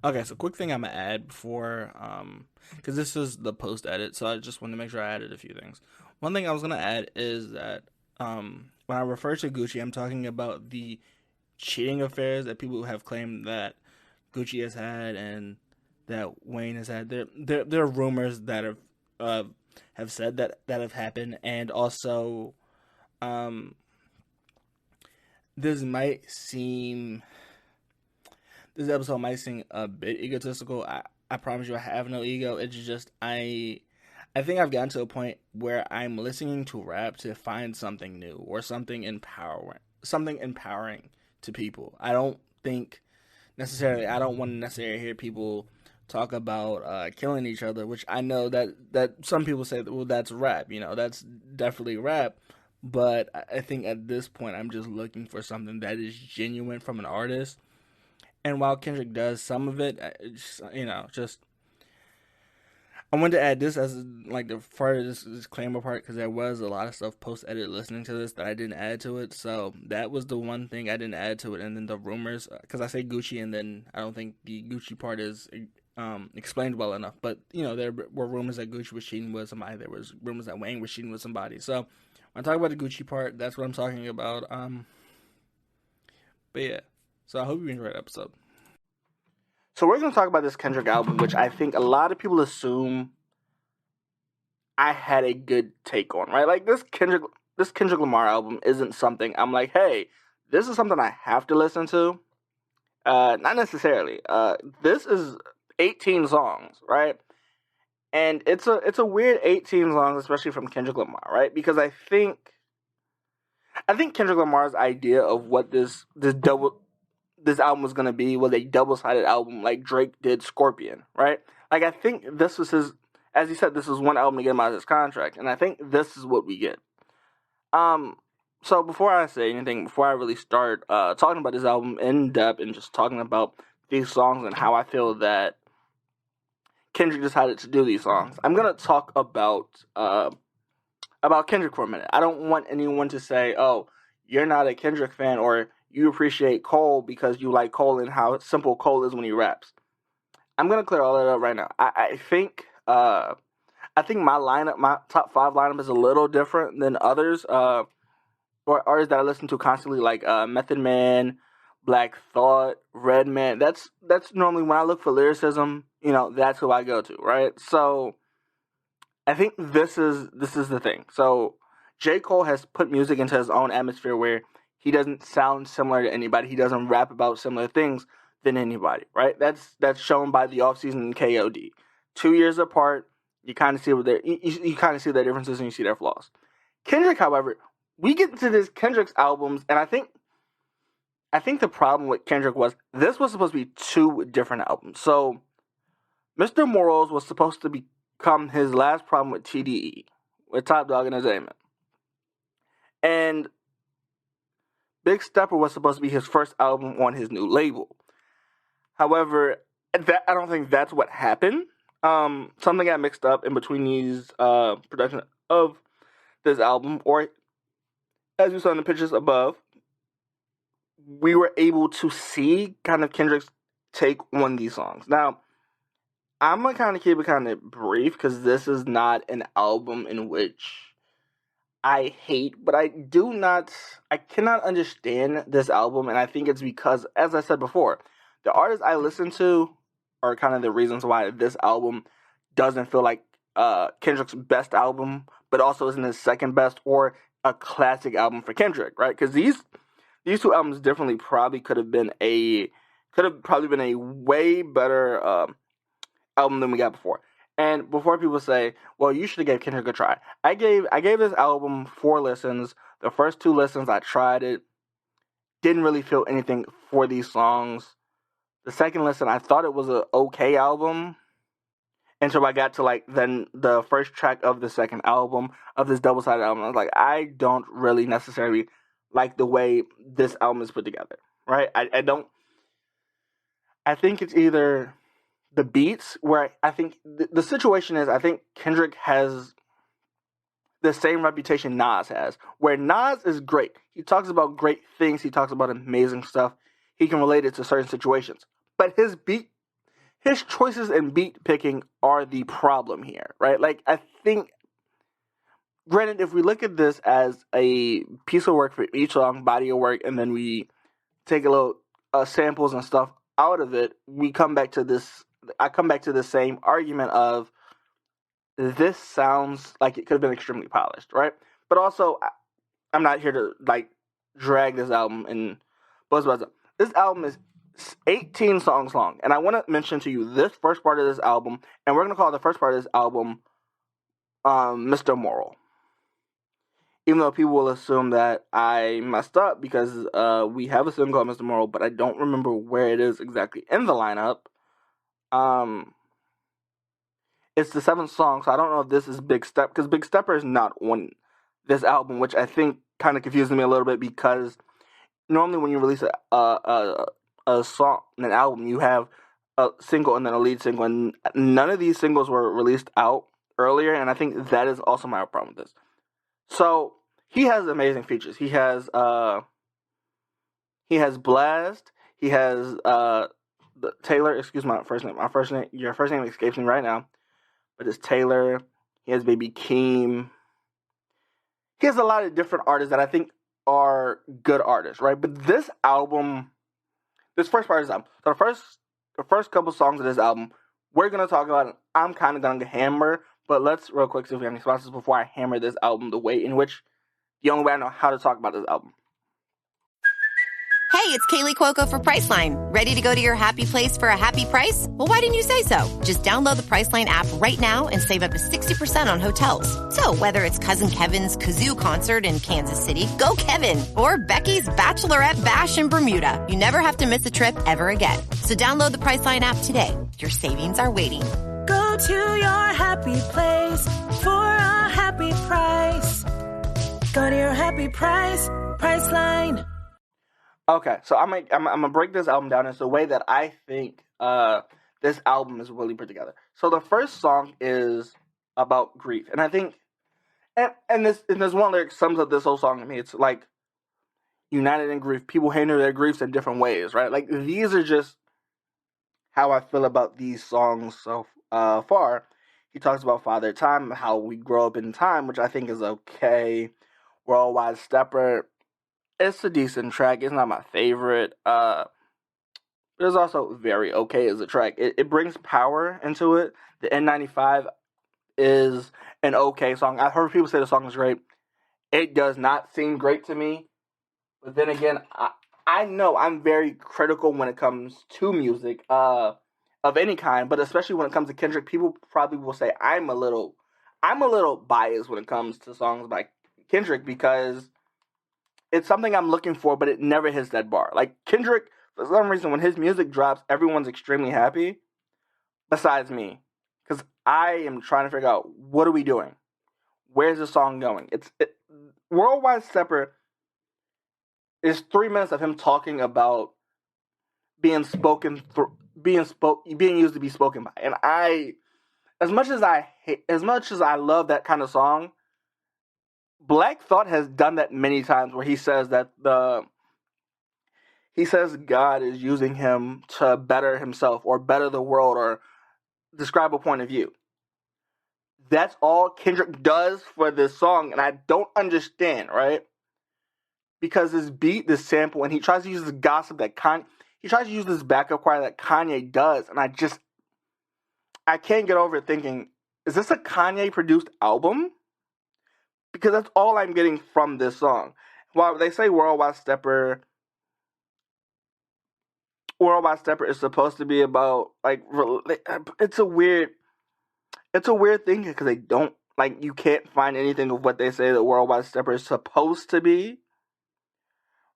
Okay, so quick thing I'm gonna add before, because this is the post edit, so I just wanted to make sure I added a few things. One thing I was gonna add is that, when I refer to Gucci, I'm talking about the cheating affairs that people have claimed that Gucci has had and that Wayne has had. There are rumors that uh have said that have happened, and also, um, this might seem this episode might seem a bit egotistical. I promise you, I have no ego. It's just I think I've gotten to a point where I'm listening to rap to find something new or something empowering to people. I don't want to necessarily hear people talk about killing each other, which I know that some people say that, well, that's rap. That's definitely rap. But I think at this point, I'm just looking for something that is genuine from an artist. And while Kendrick does some of it, just I wanted to add this as like the part of this disclaimer part because there was a lot of stuff post edit listening to this that I didn't add to it. So that was the one thing I didn't add to it. And then the rumors, because I say Gucci, and then I don't think the Gucci part is explained well enough. But there were rumors that Gucci was cheating with somebody. There was rumors that Wayne was cheating with somebody. So when I talk about the Gucci part, that's what I'm talking about. But yeah, so I hope you enjoyed the episode. So we're going to talk about this Kendrick album, which I think a lot of people assume I had a good take on, right? Like this Kendrick Lamar album isn't something I'm like, hey, this is something I have to listen to. Not necessarily. This is 18 songs, right? And it's a weird 18 songs, especially from Kendrick Lamar, right? Because I think Kendrick Lamar's idea of what this album was gonna be was a double sided album like Drake did Scorpion, right? Like I think this was his, as he said, this was one album to get him out of his contract, and I think this is what we get. Um, so before I say anything, before I really start talking about this album in depth and just talking about these songs and how I feel that Kendrick decided to do these songs, I'm gonna talk about Kendrick for a minute. I don't want anyone to say, "Oh, you're not a Kendrick fan," or "You appreciate Cole because you like Cole and how simple Cole is when he raps." I'm gonna clear all that up right now. I think my top five lineup is a little different than others, or artists that I listen to constantly, like Method Man, Black Thought, Redman. That's normally when I look for lyricism. That's who I go to, right? So I think this is the thing. So J. Cole has put music into his own atmosphere where he doesn't sound similar to anybody. He doesn't rap about similar things than anybody, right? That's shown by the offseason and KOD. 2 years apart, you kind of see what you kind of see their differences and you see their flaws. Kendrick, however, we get into this Kendrick's albums, and I think the problem with Kendrick was this was supposed to be two different albums. So Mr. Morals was supposed to become his last problem with TDE, with Top Dog Entertainment. And Big Stepper was supposed to be his first album on his new label. However, I don't think that's what happened. Something got mixed up in between these production of this album, or as you saw in the pictures above, we were able to see kind of Kendrick's take on these songs. Now, I'm gonna kind of keep it kind of brief because this is not an album in which I hate, but I cannot understand this album, and I think it's because, as I said before, the artists I listen to are kind of the reasons why this album doesn't feel like Kendrick's best album, but also isn't his second best or a classic album for Kendrick, right? Because these two albums definitely probably could have probably been a way better album than we got before. And before people say, "Well, you should have gave Kendrick a try," I gave this album 4 listens. The first 2 listens, I tried it, didn't really feel anything for these songs. The second listen, I thought it was a okay album until I got to like then the first track of the second album of this double sided album. I was like, I don't really necessarily like the way this album is put together. Right? I don't. I think it's either the beats where I think the situation is I think Kendrick has the same reputation Nas has, where Nas is great. He talks about great things. He talks about amazing stuff. He can relate it to certain situations. But his choices in beat picking are the problem here, right? Like, I think, granted, if we look at this as a piece of work for each song, body of work, and then we take a little samples and stuff out of it, we come back to this. I come back to the same argument of this sounds like it could have been extremely polished, right? But also, I'm not here to like drag this album and buzz. This album is 18 songs long, and I want to mention to you this first part of this album, and we're gonna call the first part of this album Mr. Moral. Even though people will assume that I messed up because we have a single called Mr. Moral, but I don't remember where it is exactly in the lineup. It's the 7th song, so I don't know if this is Big Step, because Big Stepper is not on this album, which I think kind of confuses me a little bit, because normally when you release a song, an album, you have a single and then a lead single, and none of these singles were released out earlier, and I think that is also my problem with this. So he has amazing features. He has Blast. He has Taylor. Excuse my first name. Your first name escapes me right now. But it's Taylor. He has Baby Keem. He has a lot of different artists that I think are good artists, right? But this album, this first part of this album, so the first couple songs of this album, we're gonna talk about. I'm kind of gonna hammer, but let's real quick see if we have any sponsors before I hammer this album the only way I know how to talk about this album. Hey, it's Kaylee Cuoco for Priceline. Ready to go to your happy place for a happy price? Well, why didn't you say so? Just download the Priceline app right now and save up to 60% on hotels. So whether it's Cousin Kevin's Kazoo Concert in Kansas City, go Kevin, or Becky's Bachelorette Bash in Bermuda, you never have to miss a trip ever again. So download the Priceline app today. Your savings are waiting. Go to your happy place for a happy price. Go to your happy price, Priceline. Okay, so I'm gonna break this album down into a way that I think this album is really put together. So the first song is about grief, and I think, and there's one lyric sums up this whole song to me. It's like, united in grief, people handle their griefs in different ways, right? Like, these are just how I feel about these songs so far. He talks about Father Time, how we grow up in time, which I think is okay. Worldwide Stepper. It's a decent track. It's not my favorite. But it's also very okay as a track. It brings power into it. The N95 is an okay song. I've heard people say the song is great. It does not seem great to me. But then again, I know I'm very critical when it comes to music of any kind, but especially when it comes to Kendrick. People probably will say I'm a little biased when it comes to songs by Kendrick, because it's something I'm looking for, but it never hits that bar. Like, Kendrick, for some reason, when his music drops, everyone's extremely happy, besides me. Because I am trying to figure out, what are we doing? Where's the song going? Worldwide Stepper is 3 minutes of him talking about being used to be spoken by. And as much as I love that kind of song, Black Thought has done that many times, where he says that God is using him to better himself or better the world or describe a point of view. That's all Kendrick does for this song, and I don't understand, right? Because this beat, this sample, and he tries to use this gossip that he tries to use this backup choir that Kanye does, and I can't get over it thinking, is this a Kanye produced album? Because that's all I'm getting from this song. While they say Worldwide Stepper is supposed to be about, like, it's a weird thing, because they don't, like, you can't find anything of what they say that Worldwide Stepper is supposed to be,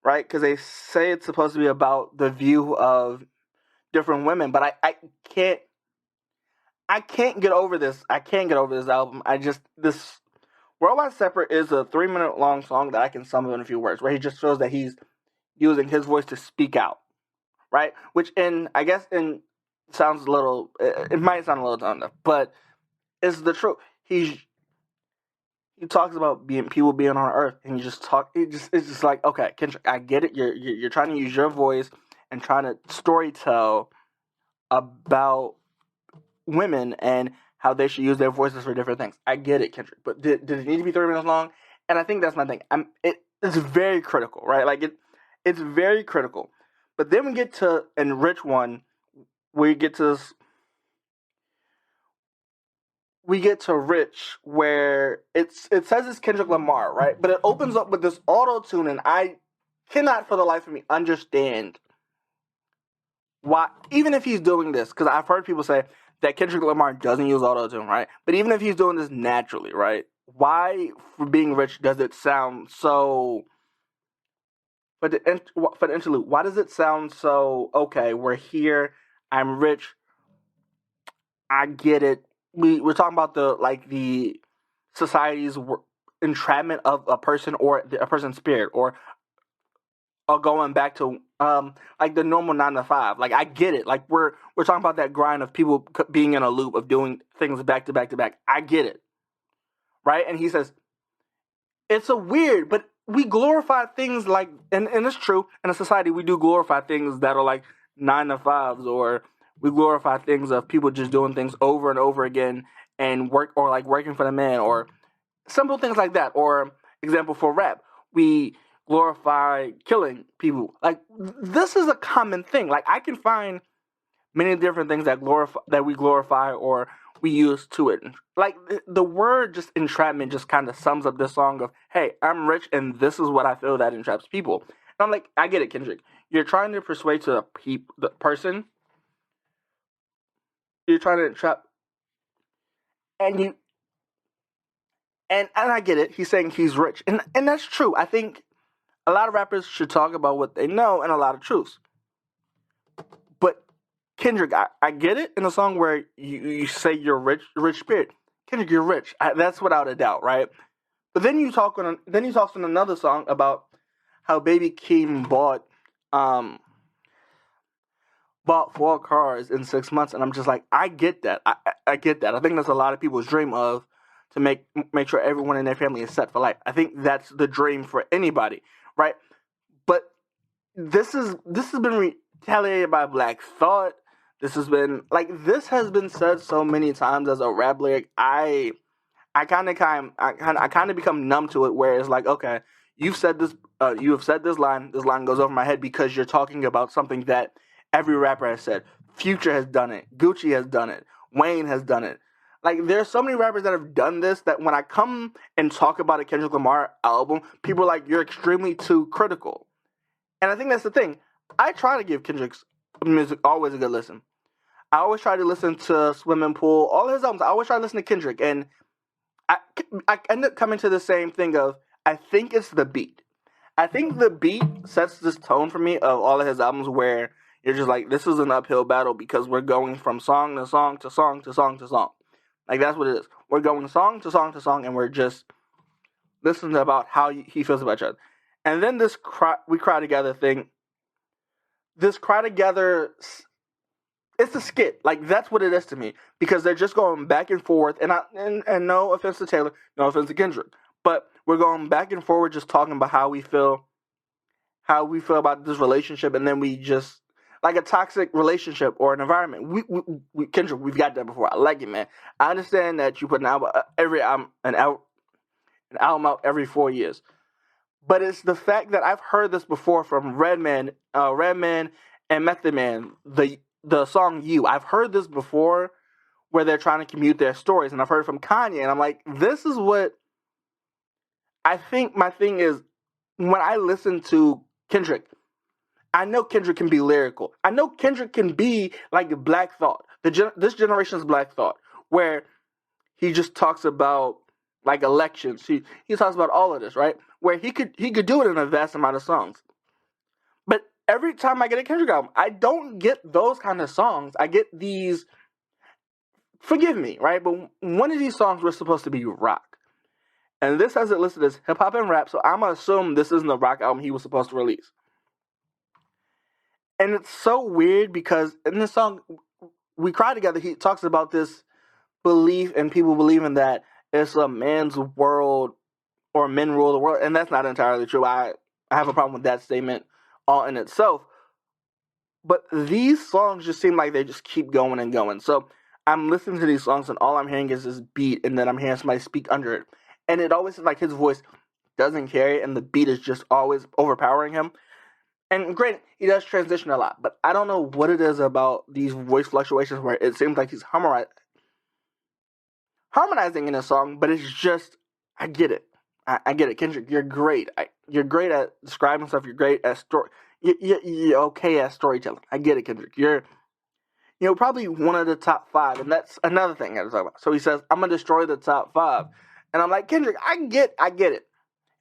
right? Because they say it's supposed to be about the view of different women, but I can't get over this. I can't get over this album. This Worldwide Stepper is a 3-minute long song that I can sum up in a few words, where he just shows that he's using his voice to speak out, right? Which sounds a little, it might sound a little tone deaf, but it's the truth. He talks about people being on Earth, and it's just like, okay, Kendrick, I get it. You're trying to use your voice and trying to storytell about women and how they should use their voices for different things. I get it, Kendrick, but did it need to be 30 minutes long? And I think that's my thing. It's very critical, right? Like it's very critical. But then we get to Rich one, we get to Rich where it says it's Kendrick Lamar, right? But it opens up with this auto tune, and I cannot for the life of me understand why, even if he's doing this, because I've heard people say that Kendrick Lamar doesn't use auto tune, right? But even if he's doing this naturally, right? Why, for being Rich, does it sound so? For the interlude, why does it sound so okay? We're here. I'm rich. I get it. We're talking about the society's entrapment of a person or a person's spirit, or going back to like the normal 9 to 5. Like I get it. Like we're talking about that grind of people being in a loop of doing things back to back to back. I get it, right? And he says it's a weird, but we glorify things like, and it's true, in a society we do glorify things that are like 9 to 5s, or we glorify things of people just doing things over and over again and working for the man, or simple things like that. Or example for rap, we glorify killing people. Like this is a common thing. Like I can find many different things that we glorify or we use to it. Like the word just entrapment just kind of sums up this song of, hey, I'm rich and this is what I feel that entraps people. And I'm like, I get it, Kendrick. You're trying to persuade to the person. You're trying to entrap, and I get it. He's saying he's rich, and that's true. I think a lot of rappers should talk about what they know and a lot of truths. But Kendrick, I get it in a song where you say you're rich spirit. Kendrick, you're rich. That's without a doubt, right? But then he talks in another song about how Baby Keem bought 4 cars in 6 months, and I'm just like, I get that. I get that. I think that's a lot of people's dream of, to make sure everyone in their family is set for life. I think that's the dream for anybody, right? But this has been retaliated by Black Thought. This has been said so many times as a rap lyric. I kind of become numb to it, where it's like, okay, you have said this line. This line goes over my head because you're talking about something that every rapper has said. Future has done it. Gucci has done it. Wayne has done it. Like, there's so many rappers that have done this that when I come and talk about a Kendrick Lamar album, people are like, you're extremely too critical. And I think that's the thing. I try to give Kendrick's music always a good listen. I always try to listen to Swimming Pool, all his albums. I always try to listen to Kendrick. And I end up coming to the same thing of, I think it's the beat. I think the beat sets this tone for me of all of his albums, where you're just like, this is an uphill battle because we're going from song to song to song to song to song. Like, that's what it is. We're going song to song to song, and we're just listening about how he feels about each other. And then this We Cry Together thing, this Cry Together, it's a skit. Like, that's what it is to me, because they're just going back and forth. And no offense to Taylor, no offense to Kendrick, but we're going back and forward, just talking about how we feel about this relationship, and then we just, like a toxic relationship or an environment. Kendrick, we've got that before. I like it, man. I understand that you put an album out every 4 years, but it's the fact that I've heard this before from Redman and Method Man. The song "You," I've heard this before, where they're trying to commute their stories, and I've heard it from Kanye, and I'm like, this is what I think. My thing is, when I listen to Kendrick, I know Kendrick can be lyrical. I know Kendrick can be like Black Thought, this generation's Black Thought, where he just talks about like elections. He talks about all of this, right? Where he could do it in a vast amount of songs. But every time I get a Kendrick album, I don't get those kind of songs. I get these. Forgive me, right? But one of these songs was supposed to be rock, and this has it listed as hip hop and rap. So I'm gonna assume this isn't the rock album he was supposed to release. And it's so weird because in this song, We Cry Together, he talks about this belief and people believing that it's a man's world or men rule the world. And that's not entirely true. I have a problem with that statement all in itself. But these songs just seem like they just keep going and going. So I'm listening to these songs and all I'm hearing is this beat, and then I'm hearing somebody speak under it. And it always seems like his voice doesn't carry it, and the beat is just always overpowering him. And granted, he does transition a lot, but I don't know what it is about these voice fluctuations where it seems like he's harmonizing in a song, but it's just, I get it. I get it. Kendrick, you're great. You're great at describing stuff. You're great at story. You're okay at storytelling. I get it, Kendrick. You're probably one of the top 5, and that's another thing I was talking about. So he says, I'm gonna destroy the top 5. And I'm like, Kendrick, I get it.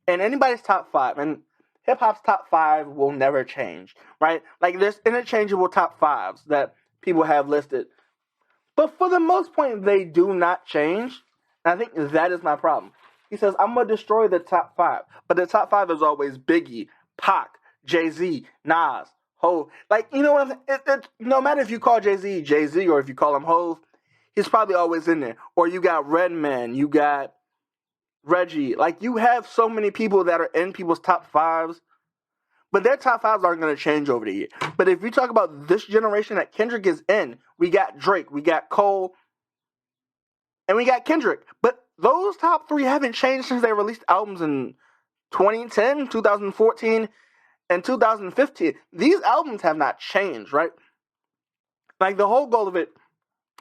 And anybody's top 5, and hip hop's top 5 will never change, right? Like there's interchangeable top 5s that people have listed. But for the most part, they do not change. And I think that is my problem. He says, I'm going to destroy the top 5. But the top 5 is always Biggie, Pac, Jay-Z, Nas, Hov. Like, you know what I'm saying? No matter if you call Jay-Z Jay-Z or if you call him Hov, he's probably always in there. Or you got Redman, you got Reggie. Like, you have so many people that are in people's top 5s. But their top 5s aren't going to change over the year. But if we talk about this generation that Kendrick is in, we got Drake, we got Cole, and we got Kendrick. But those top 3 haven't changed since they released albums in 2010, 2014, and 2015. These albums have not changed, right? Like, the whole goal of it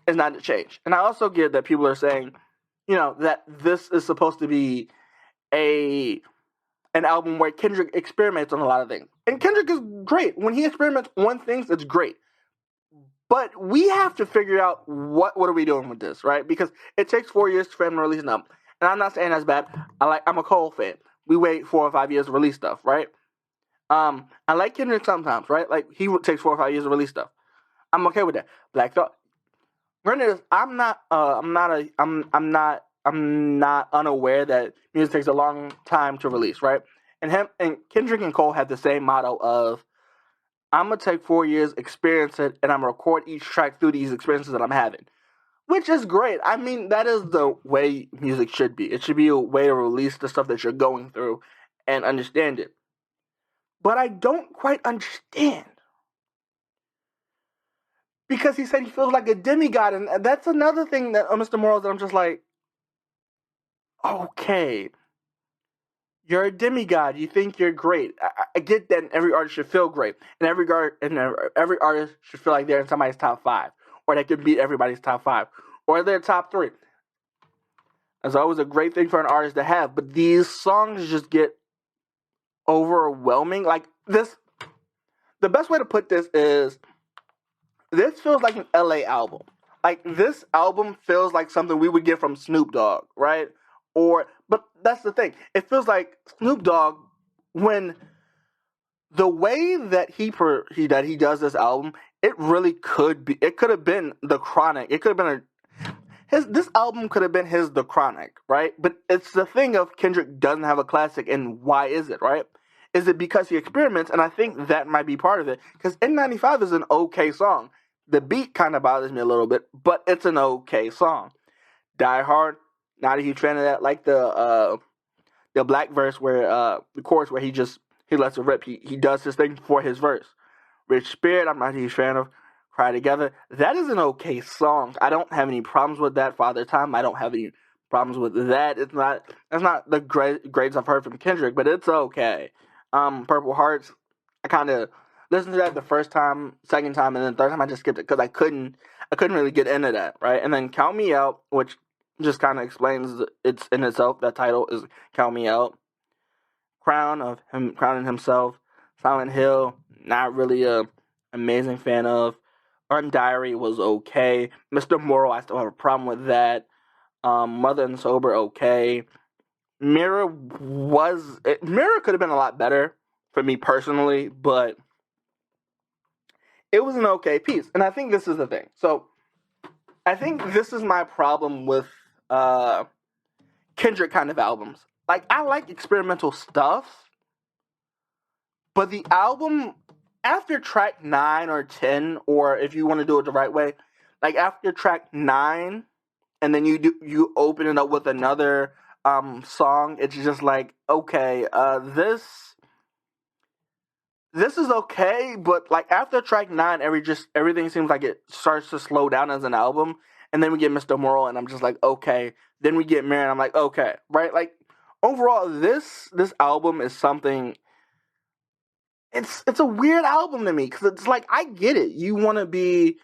is not to change. And I also get that people are saying, that this is supposed to be an album where Kendrick experiments on a lot of things. And Kendrick is great. When he experiments on things, it's great. But we have to figure out what are we doing with this, right? Because it takes 4 years for him to release an album. And I'm not saying that's bad. I'm a Cole fan. We wait 4 or 5 years to release stuff, right? I like Kendrick sometimes, right? Like he takes 4 or 5 years to release stuff. I'm okay with that. Black Thought. Granted, I'm not unaware that music takes a long time to release, right? And Kendrick and Cole have the same motto of, I'm gonna take 4 years, experience it, and I'm gonna record each track through these experiences that I'm having. Which is great. I mean, that is the way music should be. It should be a way to release the stuff that you're going through and understand it. But I don't quite understand. Because he said he feels like a demigod, and that's another thing that Mr. Morals that I'm just like, okay, you're a demigod. You think you're great. I get that every artist should feel great, and every artist should feel like they're in somebody's top 5, or they can beat everybody's top 5, or their top 3. That's always a great thing for an artist to have. But these songs just get overwhelming. Like this, the best way to put this is, this feels like an LA album. Like, this album feels like something we would get from Snoop Dogg, right? But that's the thing. It feels like Snoop Dogg, when the way that he does this album, it really could have been The Chronic. It could have been this album could have been his The Chronic, right? But it's the thing of Kendrick doesn't have a classic, and why is it, right? Is it because he experiments? And I think that might be part of it. Because N95 is an okay song. The beat kind of bothers me a little bit, but it's an okay song. Die Hard, not a huge fan of that. Like the black verse where the chorus where he lets it rip. He does his thing for his verse. Rich Spirit, I'm not a huge fan of. Cry Together, that is an okay song. I don't have any problems with that. Father Time, I don't have any problems with that. That's not the grades I've heard from Kendrick, but it's okay. Purple Hearts, I kind of listened to that the first time, second time, and then third time I just skipped it because I couldn't really get into that, right? And then Count Me Out, which just kind of explains it's in itself. That title is Count Me Out. Crown, of him crowning himself. Silent Hill, not really a amazing fan of. Art Diary was okay. Mr. Moral, I still have a problem with that. Mother and Sober, okay. Mirror could have been a lot better for me personally, but it was an okay piece. And I think this is the thing. So I think this is my problem with Kendrick kind of albums. Like, I like experimental stuff, but the album after track 9 or 10, or if you want to do it the right way, like after track 9, and then you open it up with another song, it's just like, okay, this this is okay, but like after track 9, everything seems like it starts to slow down as an album, and then we get Mr. Moral, and I'm just like, okay. Then we get Mirror, and I'm like, okay, right? Like overall, this album is something. It's a weird album to me because it's like I get it. You want to be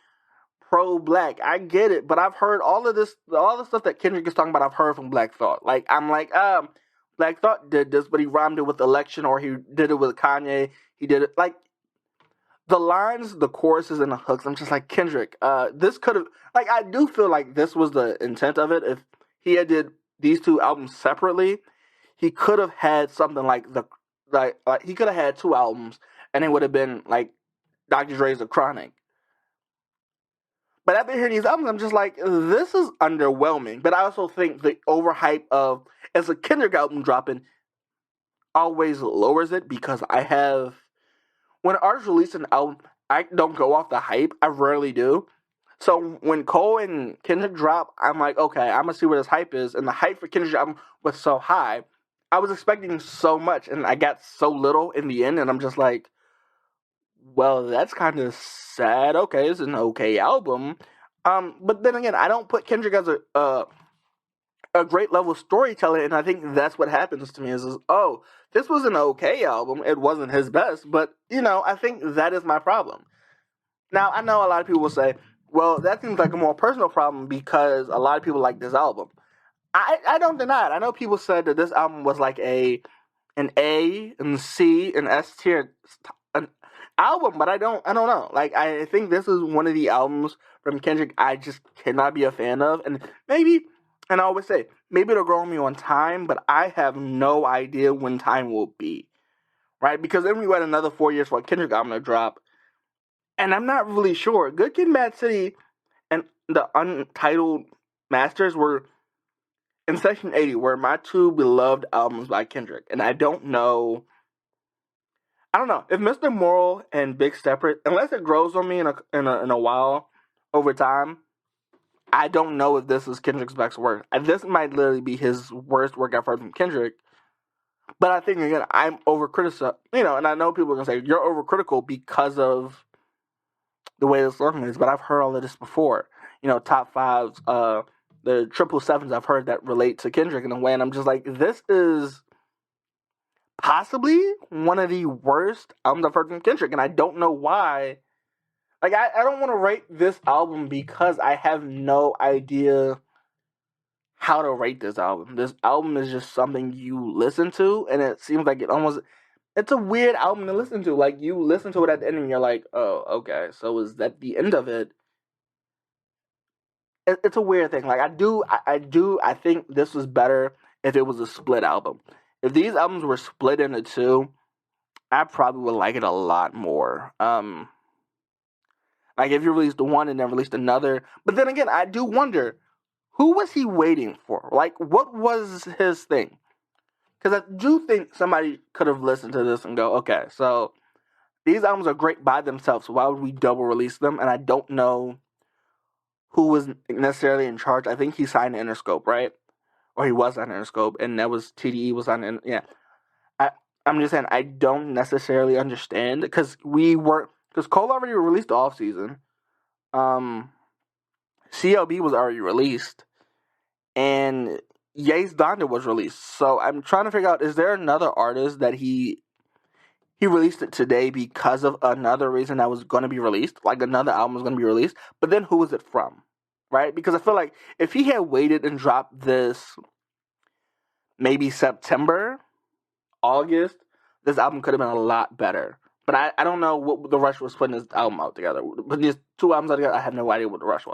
pro-black, I get it, but I've heard all of this, all the stuff that Kendrick is talking about. I've heard from Black Thought. Like I'm like, Black Thought did this, but he rhymed it with Election, or he did it with Kanye. He did it like the lines, the choruses, and the hooks. I'm just like Kendrick. This could have like I do feel like this was the intent of it. If he had did these two albums separately, he could have had something like like he could have had 2 albums, and it would have been like Dr. Dre's The Chronic. But after hearing these albums, I'm just like, this is underwhelming. But I also think the overhype of as a Kendrick album dropping always lowers it because when artists release an album, I don't go off the hype. I rarely do. So when Cole and Kendrick drop, I'm like, okay, I'm gonna see where this hype is. And the hype for Kendrick's album was so high. I was expecting so much, and I got so little in the end. And I'm just like, well, that's kind of sad. Okay, it's an okay album. But then again, I don't put Kendrick as a great level storyteller, and I think that's what happens to me is oh, this was an okay album. It wasn't his best, but I think that is my problem. Now, I know a lot of people will say, well, that seems like a more personal problem because a lot of people like this album. I don't deny it. I know people said that this album was like an A and C and S tier an album, but I don't know. Like I think this is one of the albums from Kendrick I just cannot be a fan of, and I always say maybe it'll grow on me on time, but I have no idea when time will be, right? Because then we wait another 4 years for a Kendrick album to drop, and I'm not really sure. Good Kid, Mad City and the Untitled Masters were in Section 80 were my 2 beloved albums by Kendrick, and I don't know if Mr. Moral and Big Separate, unless it grows on me in a while over time. I don't know if this is Kendrick's best work. This might literally be his worst work I've heard from Kendrick. But I think again, I'm overcritical. And I know people are gonna say you're overcritical because of the way the song is. But I've heard all of this before. Top fives, the 777s I've heard that relate to Kendrick in a way, and I'm just like, this is possibly one of the worst albums I've heard from Kendrick, and I don't know why. Like, I don't want to rate this album because I have no idea how to rate this album. This album is just something you listen to, and it seems like it's a weird album to listen to. Like, you listen to it at the end, and you're like, oh, okay, so is that the end of it? It's a weird thing. Like, I think this was better if it was a split album. If these albums were split into 2, I probably would like it a lot more. Like if you released one and then released another. But then again, I do wonder, who was he waiting for? Like, what was his thing? Because I do think somebody could have listened to this and go, okay, so these albums are great by themselves, so why would we double release them? And I don't know who was necessarily in charge. I think he signed Interscope, right? Or he was on Interscope, and that was TDE was on, yeah. I'm just saying, I don't necessarily understand, because Cole already released the off-season. CLB was already released, and Ye's Donda was released. So I'm trying to figure out, is there another artist that he released it today because of another reason that was going to be released? Like another album was going to be released, but then who was it from? Right? Because I feel like if he had waited and dropped this maybe September, August, this album could have been a lot better. But I don't know what the rush was putting this album out together. But these 2 albums out together, I have no idea what the rush was.